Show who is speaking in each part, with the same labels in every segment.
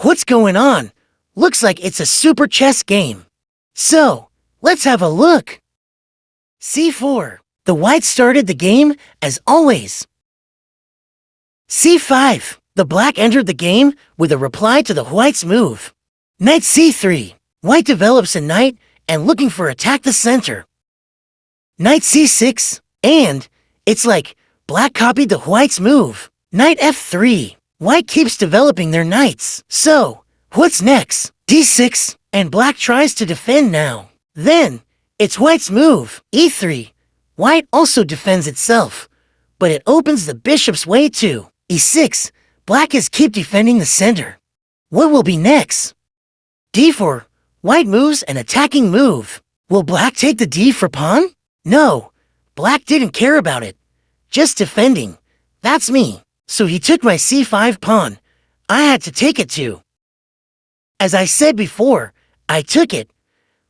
Speaker 1: What's going on? Looks like it's a super chess game. So, let's have a look. c4. The white started the game as always. c5. The black entered the game with a reply to the white's move. Knight c3. White develops a knight and looking for attack the center. Knight c6. And it's like black copied the white's move. Knight f3. White keeps developing their knights. So, what's next? d6, and black tries to defend now. Then, it's white's move, e3. White also defends itself, but it opens the bishop's way too. e6, black is keep defending the center. What will be next? d4, white moves an attacking move. Will black take the d for pawn? No, black didn't care about it. Just defending. That's me. So he took my c5 pawn. I had to take it too. As I said before, I took it.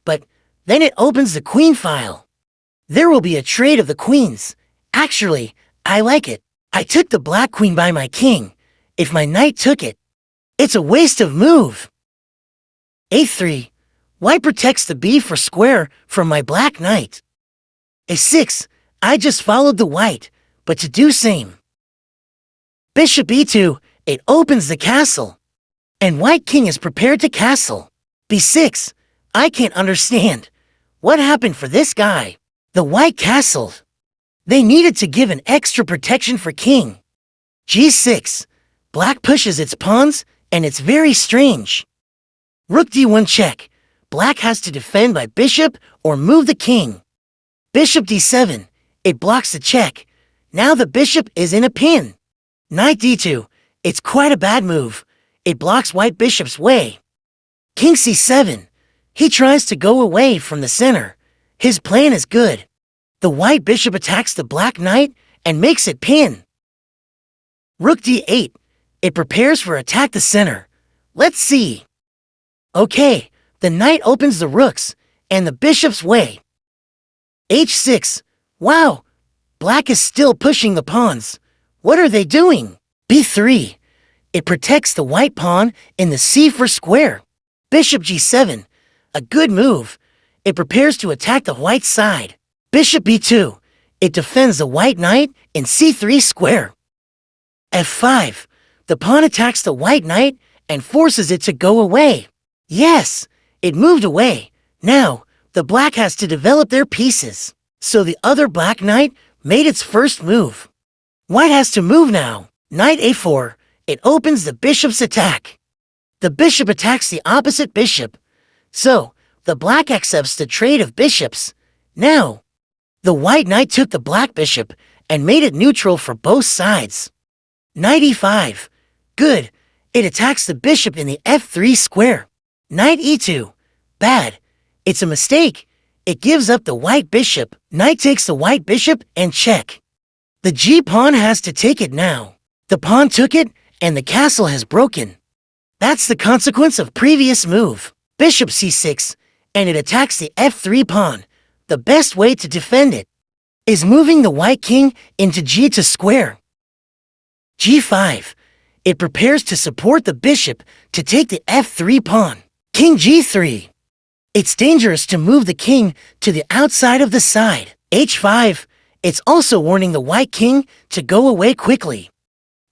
Speaker 1: But then it opens the queen file. There will be a trade of the queens. Actually, I like it. I took the black queen by my king. If my knight took it, it's a waste of move. a3. White protects the b4 square from my black knight. a6. I just followed the white, but to do same. Bishop e2, it opens the castle. And white king is prepared to castle. b6, I can't understand. What happened for this guy? The white castled. They needed to give an extra protection for king. g6, black pushes its pawns, and it's very strange. Rook d1 check. Black has to defend by bishop or move the king. Bishop d7, it blocks the check. Now the bishop is in a pin. Knight d2, it's quite a bad move. It blocks white bishop's way. King c7, he tries to go away from the center. His plan is good. The white bishop attacks the black knight and makes it pin. Rook d8, it prepares for attack the center. Let's see. Okay, the knight opens the rooks and the bishop's way. h6, wow, black is still pushing the pawns. What are they doing? b3. It protects the white pawn in the c4 square. Bishop g7. A good move. It prepares to attack the white side. Bishop b2. It defends the white knight in c3 square. f5. The pawn attacks the white knight and forces it to go away. Yes, it moved away. Now, the black has to develop their pieces. So the other black knight made its first move. White has to move now. Knight a4. It opens the bishop's attack. The bishop attacks the opposite bishop. So, the black accepts the trade of bishops. Now, the white knight took the black bishop and made it neutral for both sides. Knight e5. Good. It attacks the bishop in the f3 square. Knight e2. Bad. It's a mistake. It gives up the white bishop. Knight takes the white bishop and check. The g-pawn has to take it now. The pawn took it, and the castle has broken. That's the consequence of previous move. Bishop c6, and it attacks the f3 pawn. The best way to defend it is moving the white king into g2 square. g5. It prepares to support the bishop to take the f3 pawn. King g3. It's dangerous to move the king to the outside of the side. h5. It's also warning the white king to go away quickly.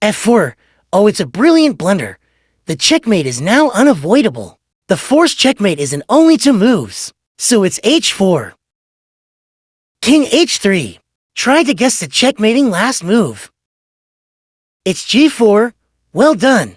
Speaker 1: f4. Oh, it's a brilliant blunder. The checkmate is now unavoidable. The forced checkmate is in only 2 moves. So it's h4. King h3. Try to guess the checkmating last move. It's g4. Well done.